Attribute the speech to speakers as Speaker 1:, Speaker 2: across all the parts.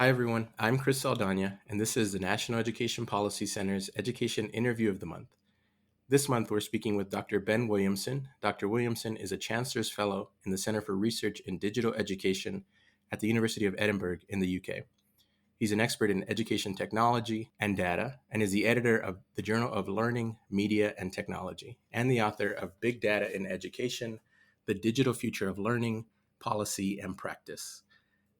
Speaker 1: Hi, everyone. I'm Chris Saldaña, and this is the National Education Policy Center's Education Interview of the Month. This month, we're speaking with Dr. Ben Williamson. Dr. Williamson is a Chancellor's Fellow in the Center for Research in Digital Education at the University of Edinburgh in the UK. He's an expert in education technology and data, and is the editor of the Journal of Learning, Media, and Technology, and the author of Big Data in Education, The Digital Future of Learning, Policy, and Practice.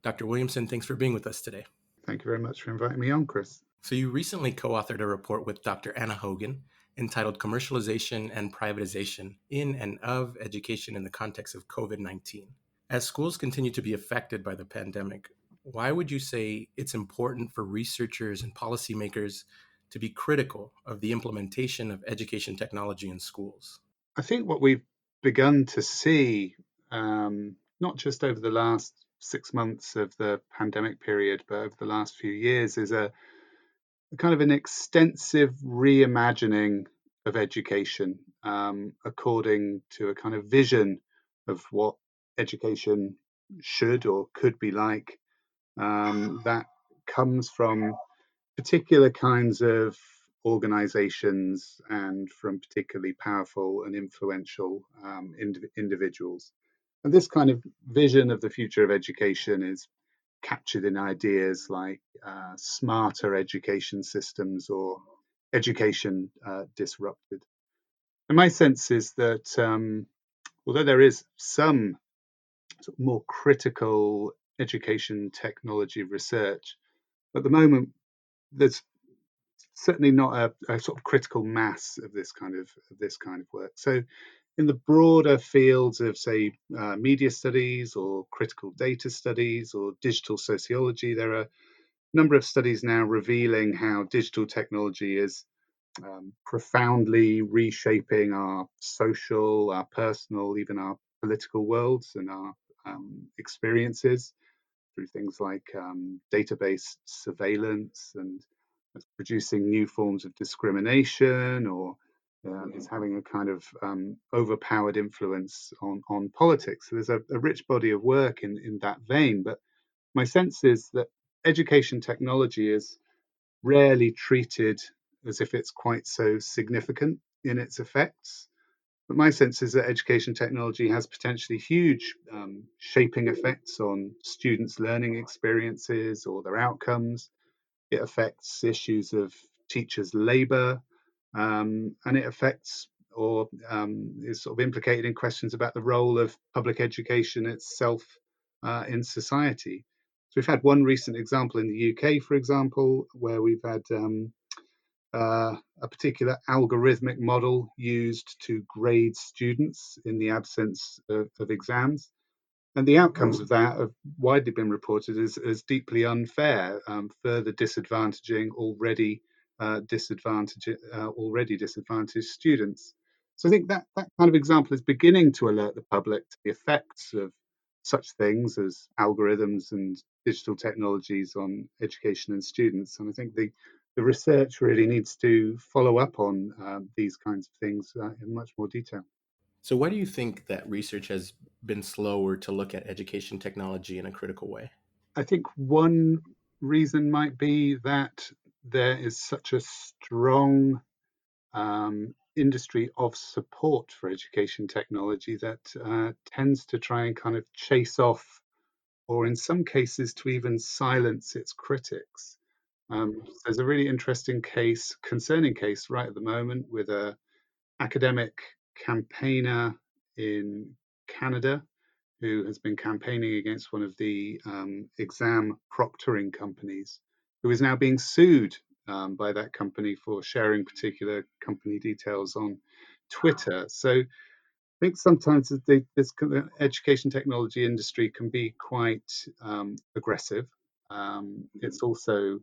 Speaker 1: Dr. Williamson, thanks for being with us today.
Speaker 2: Thank you very much for inviting me on, Chris.
Speaker 1: So you recently co-authored a report with Dr. Anna Hogan entitled Commercialization and Privatization in and of Education in the Context of COVID-19. As schools continue to be affected by the pandemic, why would you say it's important for researchers and policymakers to be critical of the implementation of education technology in schools?
Speaker 2: I think what we've begun to see, not just over the last 6 months of the pandemic period, but over the last few years, is a kind of an extensive reimagining of education according to a kind of vision of what education should or could be like. That comes from particular kinds of organizations and from particularly powerful and influential individuals. And this kind of vision of the future of education is captured in ideas like smarter education systems or education disrupted. And my sense is that although there is some sort of more critical education technology research, at the moment there's certainly not a sort of critical mass of this kind of work. So in the broader fields of, say, media studies or critical data studies or digital sociology, there are a number of studies now revealing how digital technology is profoundly reshaping our social, our personal, even our political worlds and our experiences through things like database surveillance and producing new forms of discrimination, or is having a kind of overpowered influence on politics. So there's a rich body of work in that vein. But my sense is that education technology is rarely treated as if it's quite so significant in its effects. But my sense is that education technology has potentially huge shaping effects on students' learning experiences or their outcomes. It affects issues of teachers' labour, and it affects or is sort of implicated in questions about the role of public education itself in society. So we've had one recent example in the UK, for example, where we've had a particular algorithmic model used to grade students in the absence of exams. And the outcomes of that have widely been reported as deeply unfair, further disadvantaging already disadvantaged students. So I think that kind of example is beginning to alert the public to the effects of such things as algorithms and digital technologies on education and students. And I think the research really needs to follow up on these kinds of things in much more detail.
Speaker 1: So why do you think that research has been slower to look at education technology in a critical way?
Speaker 2: I think one reason might be that there is such a strong industry of support for education technology that tends to try and kind of chase off, or in some cases, to even silence its critics. There's a really interesting concerning case right at the moment with a academic campaigner in Canada who has been campaigning against one of the exam proctoring companies, who is now being sued by that company for sharing particular company details on Twitter. So I think sometimes this education technology industry can be quite aggressive. It's also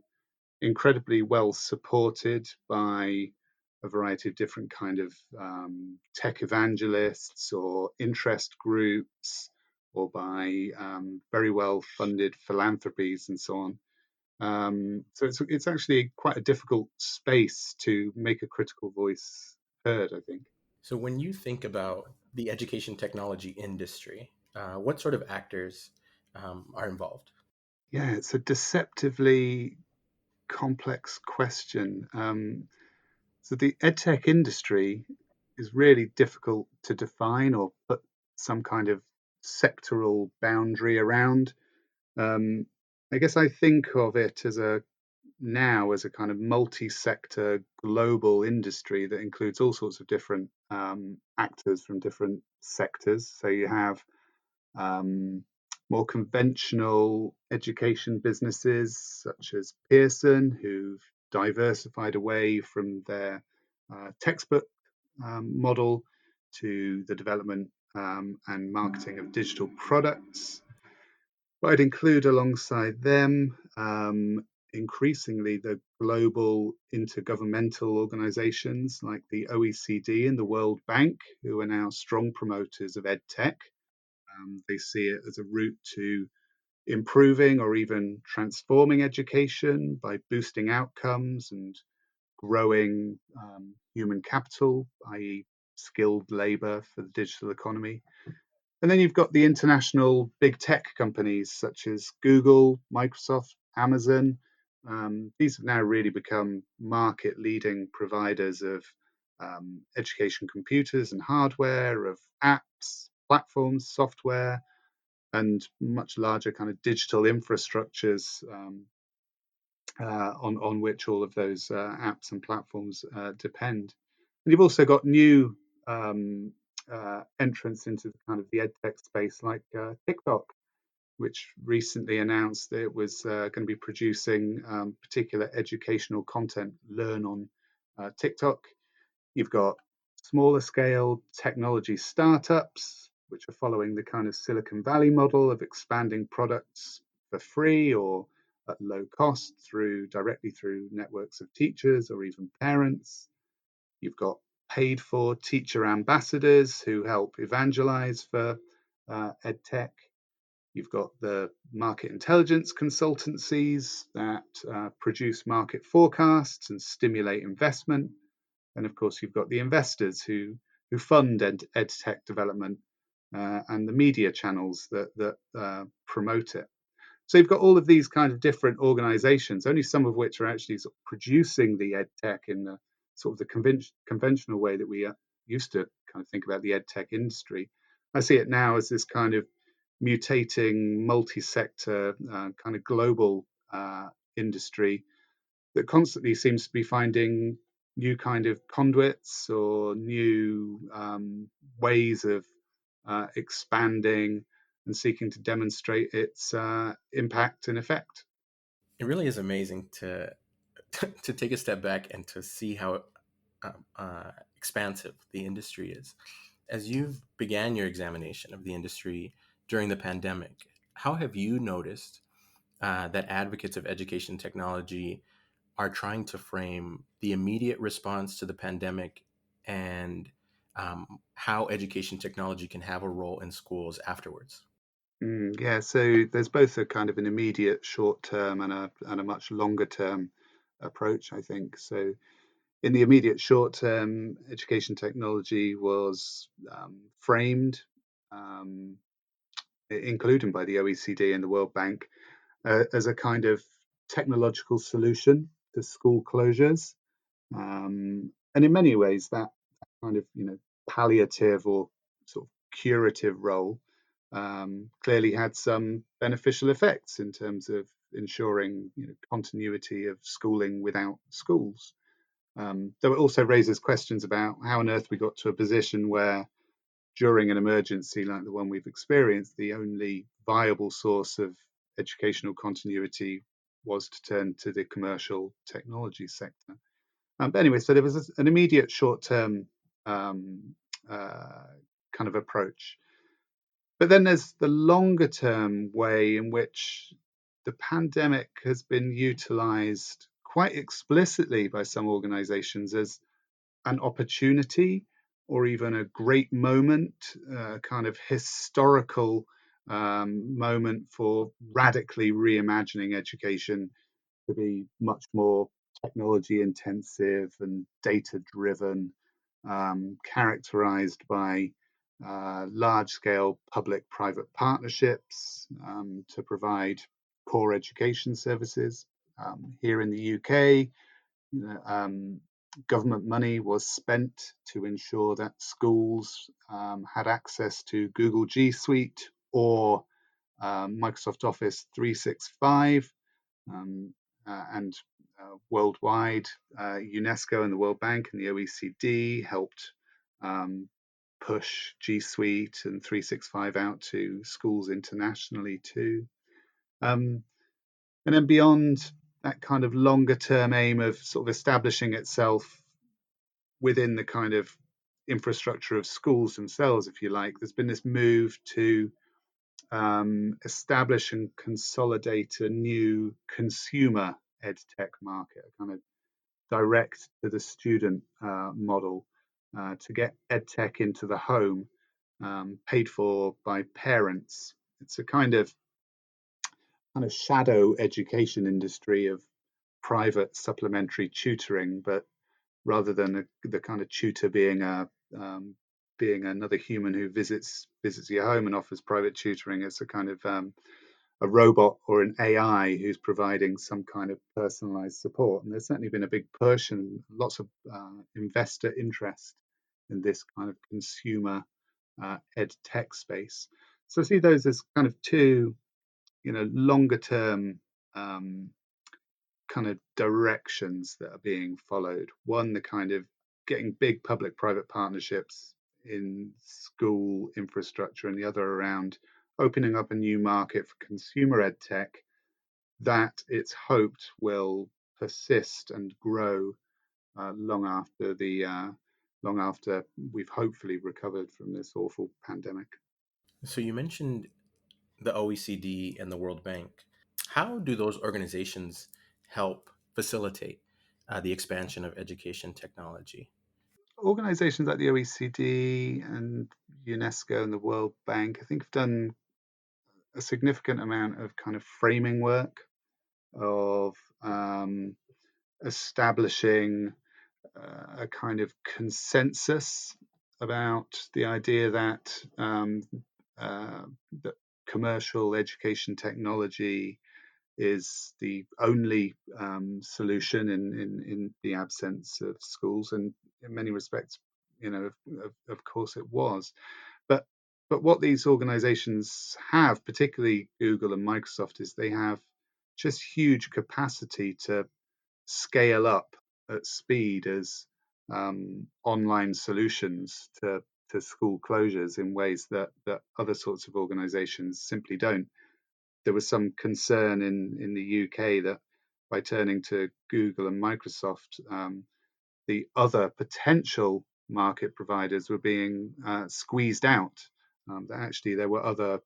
Speaker 2: incredibly well supported by a variety of different kind of tech evangelists or interest groups, or by very well funded philanthropies and so on. So it's actually quite a difficult space to make a critical voice heard, I think.
Speaker 1: So when you think about the education technology industry, what sort of actors are involved?
Speaker 2: Yeah, it's a deceptively complex question. So the edtech industry is really difficult to define or put some kind of sectoral boundary around. Um, I guess I think of it as a kind of multi-sector global industry that includes all sorts of different actors from different sectors. So you have um, more conventional education businesses such as Pearson, who've diversified away from their textbook model to the development and marketing of digital products. But I'd include alongside them increasingly the global intergovernmental organizations like the OECD and the World Bank, who are now strong promoters of EdTech. They see it as a route to improving or even transforming education by boosting outcomes and growing human capital, i.e., skilled labor for the digital economy. And then you've got the international big tech companies such as Google, Microsoft, Amazon. These have now really become market leading providers of education computers and hardware, of apps, platforms, software, and much larger kind of digital infrastructures on which all of those apps and platforms depend. And you've also got new entrants into the kind of the edtech space, like TikTok, which recently announced that it was going to be producing particular educational content, Learn on TikTok. You've got smaller scale technology startups, which are following the kind of Silicon Valley model of expanding products for free or at low cost directly through networks of teachers or even parents. You've got paid for teacher ambassadors who help evangelize for EdTech. You've got the market intelligence consultancies that produce market forecasts and stimulate investment. And of course, you've got the investors who fund edtech development and the media channels that promote it. So you've got all of these kind of different organizations, only some of which are actually sort of producing the edtech in the sort of the conventional way that we used to kind of think about the edtech industry. I see it now as this kind of mutating multi-sector kind of global industry that constantly seems to be finding new kind of conduits or new ways of expanding and seeking to demonstrate its impact and effect.
Speaker 1: It really is amazing to to take a step back and to see how expansive the industry is. As you began your examination of the industry during the pandemic, how have you noticed that advocates of education technology are trying to frame the immediate response to the pandemic and how education technology can have a role in schools afterwards?
Speaker 2: Yeah, so there's both a kind of an immediate short term and a much longer term approach, I think. So in the immediate short term, education technology was framed, um, including by the OECD and the World Bank, as a kind of technological solution to school closures. And in many ways, that kind of palliative or sort of curative role clearly had some beneficial effects in terms of ensuring continuity of schooling without schools. Though it also raises questions about how on earth we got to a position where, during an emergency like the one we've experienced, the only viable source of educational continuity was to turn to the commercial technology sector. But anyway, so there was an immediate short term um, kind of approach. But then there's the longer term way in which the pandemic has been utilized quite explicitly by some organizations as an opportunity or even a great moment, kind of historical moment for radically reimagining education to be much more technology intensive and data driven, characterized by large scale public private partnerships to provide core education services. Here in the UK, government money was spent to ensure that schools had access to Google G Suite or Microsoft Office 365, and worldwide, UNESCO and the World Bank and the OECD helped push G Suite and 365 out to schools internationally too. And then beyond that kind of longer term aim of sort of establishing itself within the kind of infrastructure of schools themselves, if you like, there's been this move to establish and consolidate a new consumer edtech market, a kind of direct to the student model, to get edtech into the home, paid for by parents. It's a kind of shadow education industry of private supplementary tutoring, but rather than the kind of tutor being being another human who visits your home and offers private tutoring, it's a kind of a robot or an AI who's providing some kind of personalized support. And there's certainly been a big push and lots of investor interest in this kind of consumer ed tech space. So I see those as kind of two, longer term kind of directions that are being followed. One, the kind of getting big public-private partnerships in school infrastructure, and the other around opening up a new market for consumer ed tech that it's hoped will persist and grow long after we've hopefully recovered from this awful pandemic.
Speaker 1: So you mentioned the OECD and the World Bank. How do those organizations help facilitate the expansion of education technology?
Speaker 2: Organizations like the OECD and UNESCO and the World Bank, I think, have done a significant amount of kind of framing work, of establishing a kind of consensus about the idea that that commercial education technology is the only solution in the absence of schools, and in many respects, of course, it was. But what these organizations have, particularly Google and Microsoft, is they have just huge capacity to scale up at speed as online solutions to school closures in ways that other sorts of organizations simply don't. There was some concern in the UK that by turning to Google and Microsoft, the other potential market providers were being squeezed out. That actually there were other,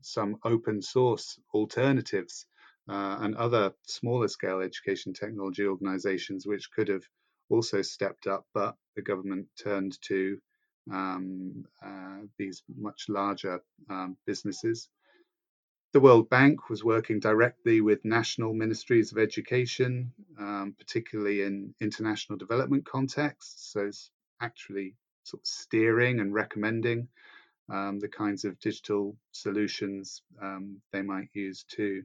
Speaker 2: some open source alternatives and other smaller scale education technology organizations which could have also stepped up, but the government turned to these much larger businesses. The World Bank was working directly with national ministries of education, particularly in international development contexts. So it's actually sort of steering and recommending the kinds of digital solutions they might use too.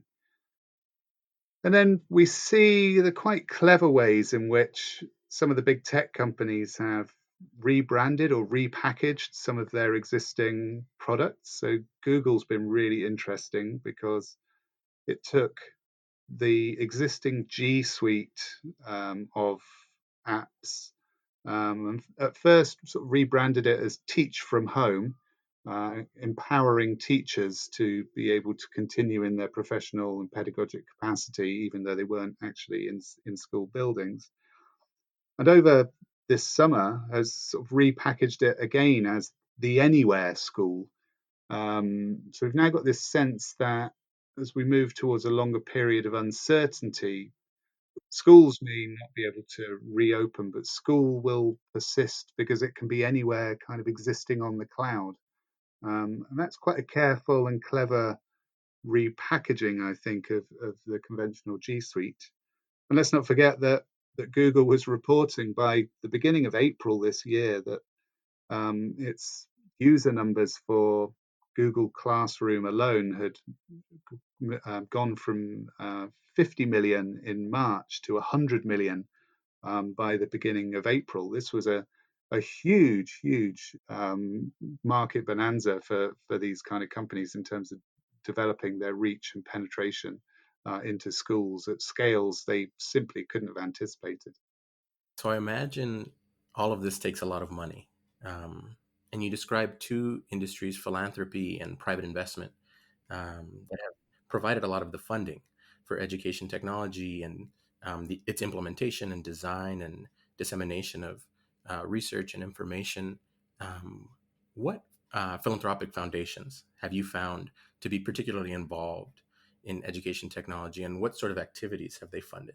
Speaker 2: And then we see the quite clever ways in which some of the big tech companies have rebranded or repackaged some of their existing products. So Google's been really interesting because it took the existing G Suite of apps, and at first sort of rebranded it as Teach from Home, empowering teachers to be able to continue in their professional and pedagogic capacity, even though they weren't actually in school buildings. And over this summer has sort of repackaged it again as the Anywhere School. So we've now got this sense that as we move towards a longer period of uncertainty, schools may not be able to reopen, but school will persist because it can be anywhere kind of existing on the cloud. And that's quite a careful and clever repackaging, I think, of the conventional G Suite. And let's not forget that Google was reporting by the beginning of April this year that its user numbers for Google Classroom alone had gone from 50 million in March to 100 million by the beginning of April. This was a huge market bonanza for these kind of companies in terms of developing their reach and penetration into schools at scales they simply couldn't have anticipated.
Speaker 1: So I imagine all of this takes a lot of money. And you described two industries, philanthropy and private investment, that have provided a lot of the funding for education technology and its implementation and design and dissemination of research and information. What philanthropic foundations have you found to be particularly involved in education technology, and what sort of activities have they funded?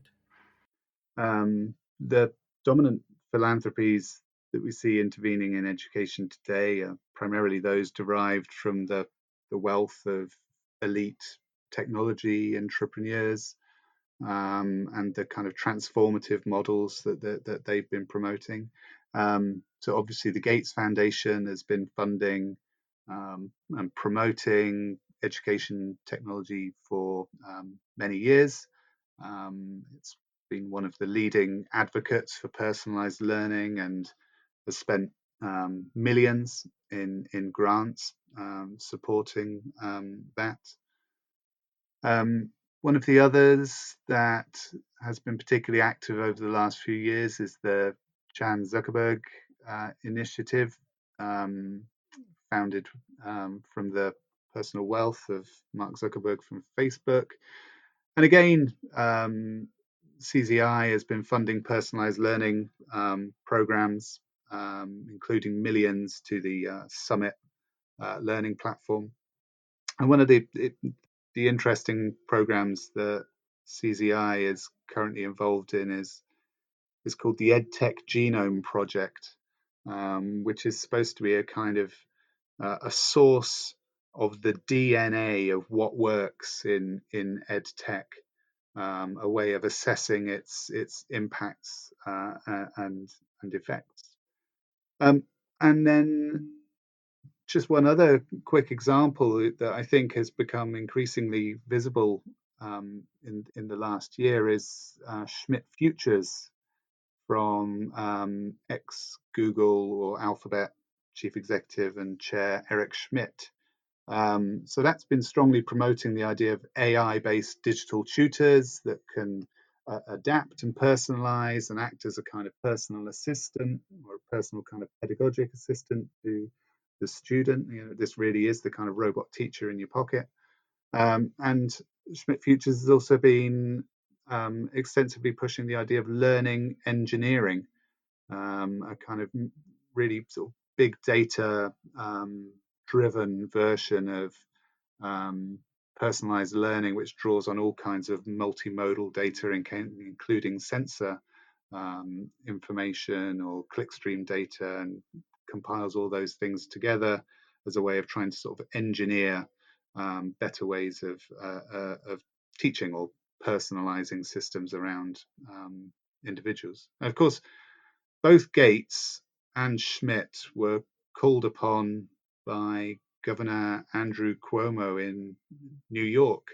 Speaker 2: The dominant philanthropies that we see intervening in education today are primarily those derived from the wealth of elite technology entrepreneurs, and the kind of transformative models that they've been promoting. So obviously, the Gates Foundation has been funding and promoting education technology for many years. It's been one of the leading advocates for personalized learning and has spent millions in grants supporting that. One of the others that has been particularly active over the last few years is the Chan Zuckerberg initiative, founded from the personal wealth of Mark Zuckerberg from Facebook. And again, CZI has been funding personalized learning programs, including millions to the Summit learning platform. And one of the interesting programs that CZI is currently involved in is called the EdTech Genome Project, which is supposed to be a kind of a source of the DNA of what works in EdTech, a way of assessing its impacts and effects. And then just one other quick example that I think has become increasingly visible in the last year is Schmidt Futures from ex Google or Alphabet chief executive and chair Eric Schmidt. So that's been strongly promoting the idea of AI-based digital tutors that can adapt and personalize and act as a kind of personal assistant or a personal kind of pedagogic assistant to the student. This really is the kind of robot teacher in your pocket. And Schmidt Futures has also been extensively pushing the idea of learning engineering, a kind of really sort of big data driven version of personalized learning, which draws on all kinds of multimodal data, including sensor information or clickstream data, and compiles all those things together as a way of trying to sort of engineer better ways of teaching or personalizing systems around individuals. And of course, both Gates and Schmidt were called upon by Governor Andrew Cuomo in New York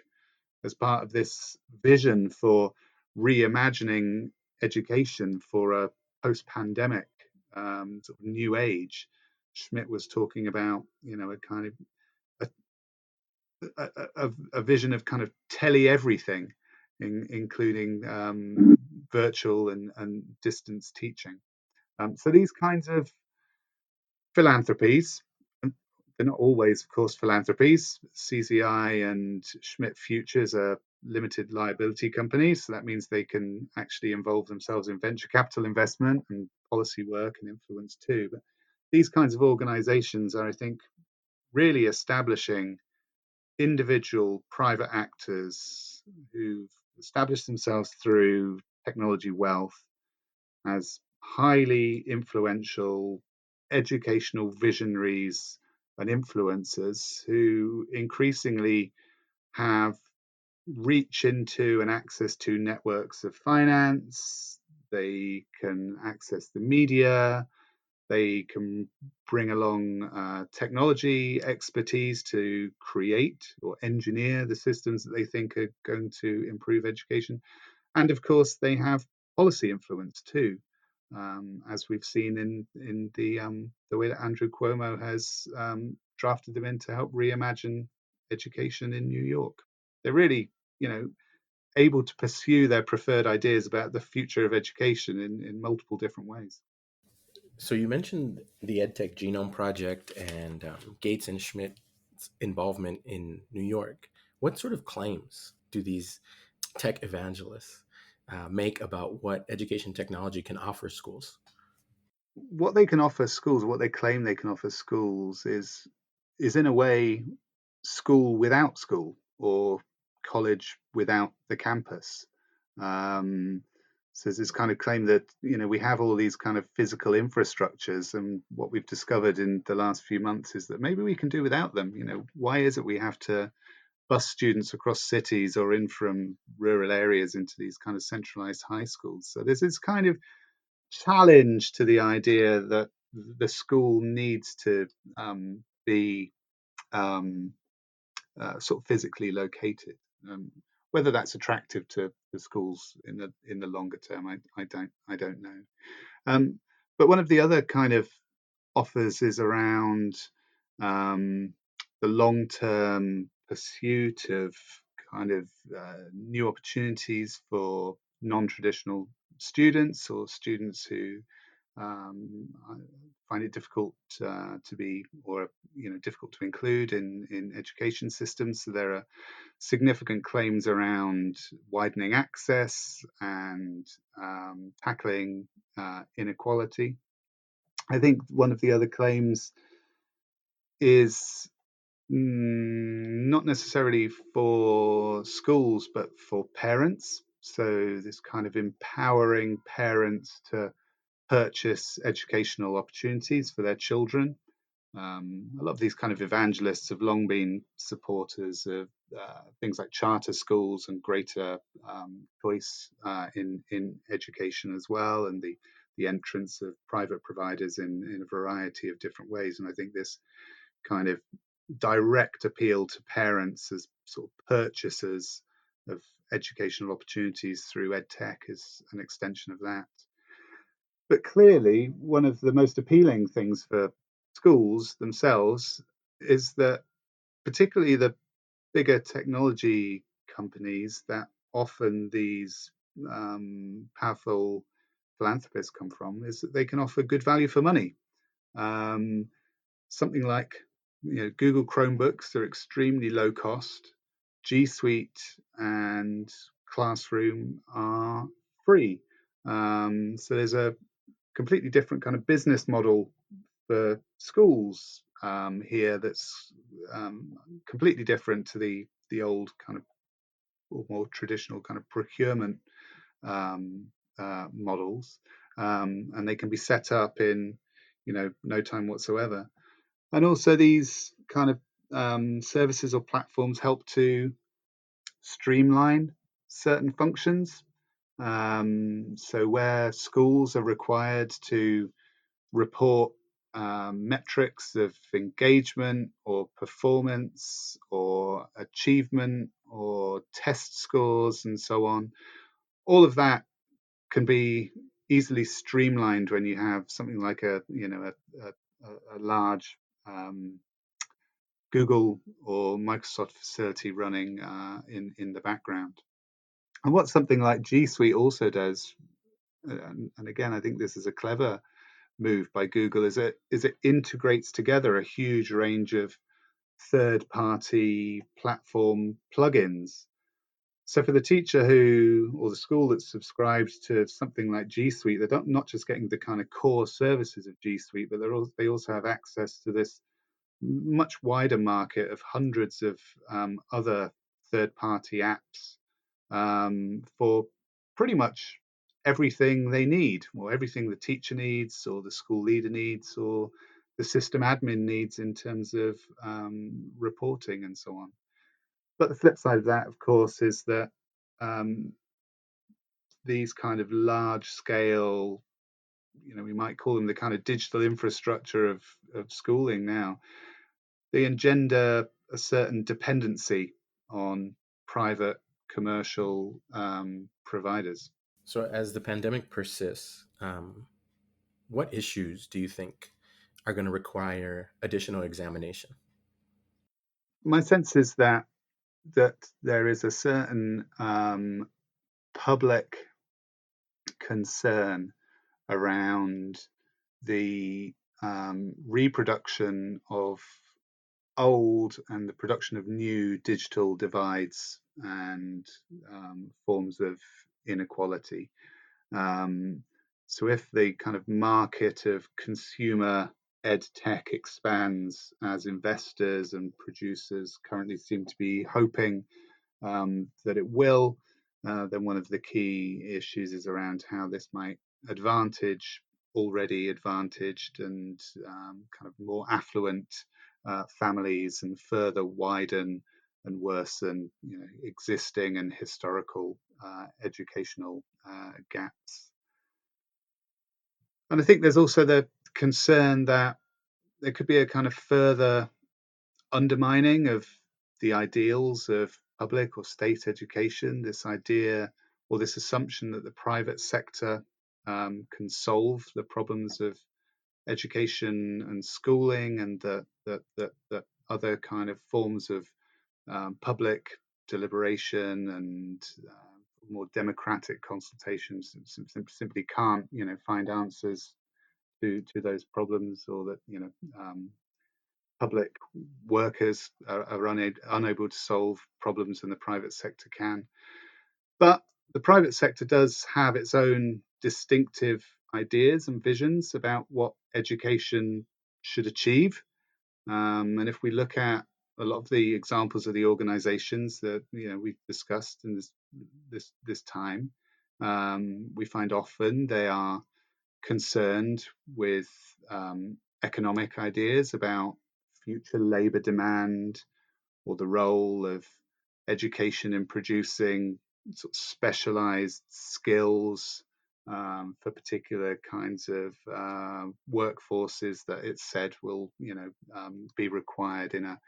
Speaker 2: as part of this vision for reimagining education for a post-pandemic sort of new age. Schmidt was talking about, a kind of a vision of kind of tele everything, including virtual and distance teaching. So these kinds of philanthropies, they're not always, of course, philanthropies. CZI and Schmidt Futures are limited liability companies. So that means they can actually involve themselves in venture capital investment and policy work and influence too. But these kinds of organizations are, I think, really establishing individual private actors who've established themselves through technology wealth as highly influential educational visionaries and influencers who increasingly have reach into and access to networks of finance. They can access the media. They can bring along technology expertise to create or engineer the systems that they think are going to improve education. And of course, they have policy influence too, as we've seen in the way that Andrew Cuomo has drafted them in to help reimagine education in New York. They're really, you know, able to pursue their preferred ideas about the future of education in multiple different ways.
Speaker 1: So you mentioned the EdTech Genome Project and Gates and Schmidt's involvement in New York. What sort of claims do these tech evangelists make about what education technology can offer schools?
Speaker 2: What they can offer schools, what they claim they can offer schools, is in a way school without school, or college without the campus. Um, so there's this kind of claim that, you know, we have all these kind of physical infrastructures, and what we've discovered in the last few months is that maybe we can do without them. You know, why is it we have to bus students across cities or in from rural areas into these kind of centralized high schools? So there's this kind of challenge to the idea that the school needs to be um, sort of physically located. Whether that's attractive to the schools in the longer term, I don't know. Um, but one of the other kind of offers is around um, the long term pursuit of kind of new opportunities for non traditional students, or students who find it difficult to be, or difficult to include in education systems. So there are significant claims around widening access and tackling inequality. I think one of the other claims is not necessarily for schools, but for parents. So this kind of empowering parents to purchase educational opportunities for their children. A lot of these kind of evangelists have long been supporters of things like charter schools and greater choice in education as well, and the entrance of private providers in a variety of different ways. And I think this kind of direct appeal to parents as sort of purchasers of educational opportunities through EdTech is an extension of that. But clearly, one of the most appealing things for schools themselves is that, particularly the bigger technology companies that often these powerful philanthropists come from, is that they can offer good value for money. Um, Something like, Google Chromebooks are extremely low cost. G Suite and Classroom are free. So there's a completely different kind of business model for schools here that's completely different to the old kind of, or more traditional kind of procurement um, models, and they can be set up in no time whatsoever. And also these kind of services or platforms help to streamline certain functions. So where schools are required to report metrics of engagement or performance or achievement or test scores and so on, all of that can be easily streamlined when you have something like a large Google or Microsoft facility running in the background. And what something like G Suite also does, and again, I think this is a clever move by Google, is it integrates together a huge range of third-party platform plugins. So for the teacher or the school that's subscribed to something like G Suite, they're not just getting the kind of core services of G Suite, but they also have access to this much wider market of hundreds of other third-party apps for pretty much everything they need, or everything the teacher needs, or the school leader needs, or the system admin needs in terms of reporting and so on. But the flip side of that, of course, is that um, these kind of large-scale we might call them the kind of digital infrastructure of schooling now, they engender a certain dependency on private commercial providers.
Speaker 1: So, as the pandemic persists, what issues do you think are going to require additional examination?
Speaker 2: My sense is that there is a certain public concern around the reproduction of old and the production of new digital divides and forms of inequality. Um, so if the kind of market of consumer ed tech expands as investors and producers currently seem to be hoping that it will, then one of the key issues is around how this might advantage already advantaged and kind of more affluent families and further widen and worsen existing and historical educational gaps. And I think there's also the concern that there could be a kind of further undermining of the ideals of public or state education, this idea or this assumption that the private sector can solve the problems of education and schooling, and that other kind of forms of public deliberation and more democratic consultations simply can't find answers to those problems, or that public workers are unable to solve problems and the private sector can. But the private sector does have its own distinctive ideas and visions about what education should achieve. And if we look at a lot of the examples of the organizations that we've discussed in this time, we find often they are concerned with economic ideas about future labor demand, or the role of education in producing sort of specialized skills for particular kinds of workforces that it's said will be required in a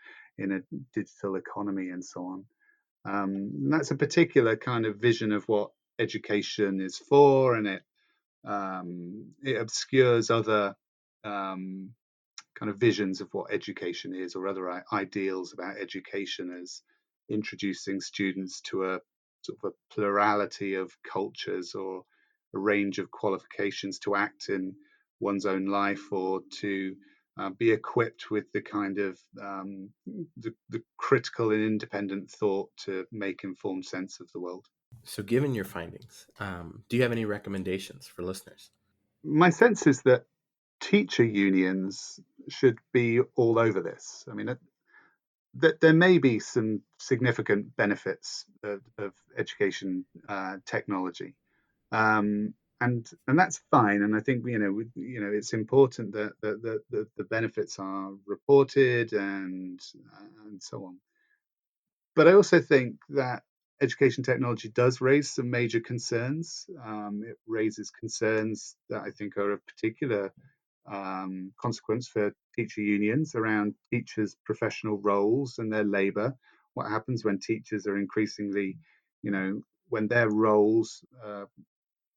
Speaker 2: digital economy and so on. And that's a particular kind of vision of what education is for, and it obscures other kind of visions of what education is, or other ideals about education, as introducing students to a sort of a plurality of cultures or a range of qualifications to act in one's own life, or to be equipped with the kind of the critical and independent thought to make informed sense of the world.
Speaker 1: So, given your findings, do you have any recommendations for listeners?
Speaker 2: My sense is that teacher unions should be all over this. I mean, that there may be some significant benefits of education technology, and that's fine. And I think it's important that the benefits are reported and so on. But I also think that education technology does raise some major concerns. It raises concerns that I think are of particular consequence for teacher unions around teachers' professional roles and their labour. What happens when teachers are increasingly, when their roles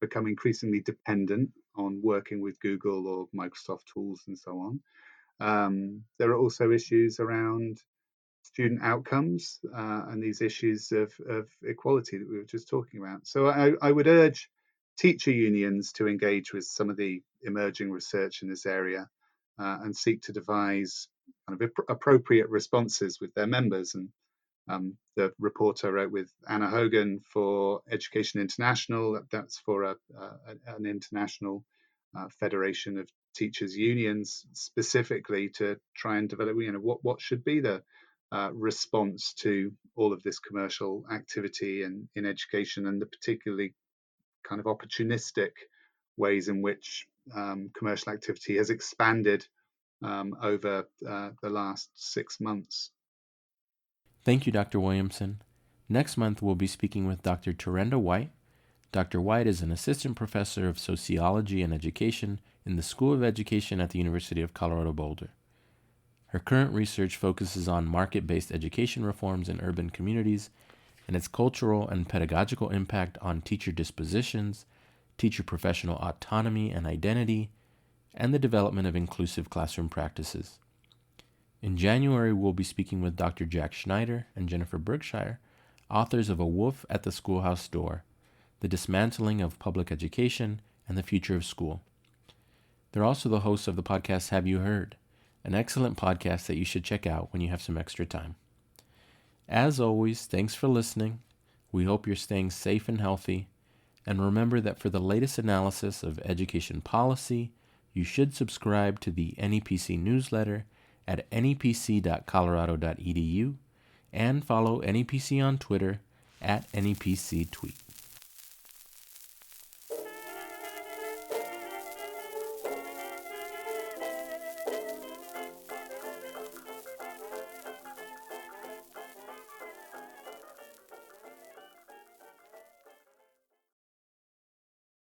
Speaker 2: become increasingly dependent on working with Google or Microsoft tools and so on. There are also issues around student outcomes and these issues of equality that we were just talking about. So I would urge teacher unions to engage with some of the emerging research in this area and seek to devise kind of appropriate responses with their members. And the report I wrote with Anna Hogan for Education International, that's for an international federation of teachers unions, specifically to try and develop what should be the response to all of this commercial activity in education, and the particularly kind of opportunistic ways in which commercial activity has expanded over the last 6 months.
Speaker 1: Thank you, Dr. Williamson. Next month, we'll be speaking with Dr. Terenda White, Dr. White is an assistant professor of sociology and education in the School of Education at the University of Colorado Boulder. Her current research focuses on market-based education reforms in urban communities and its cultural and pedagogical impact on teacher dispositions, teacher professional autonomy and identity, and the development of inclusive classroom practices. In January, we'll be speaking with Dr. Jack Schneider and Jennifer Berkshire, authors of A Wolf at the Schoolhouse Door, The Dismantling of Public Education and the Future of School. They're also the hosts of the podcast Have You Heard?, an excellent podcast that you should check out when you have some extra time. As always, thanks for listening. We hope you're staying safe and healthy. And remember that for the latest analysis of education policy, you should subscribe to the NEPC newsletter at nepc.colorado.edu and follow NEPC on Twitter at NEPC Tweet.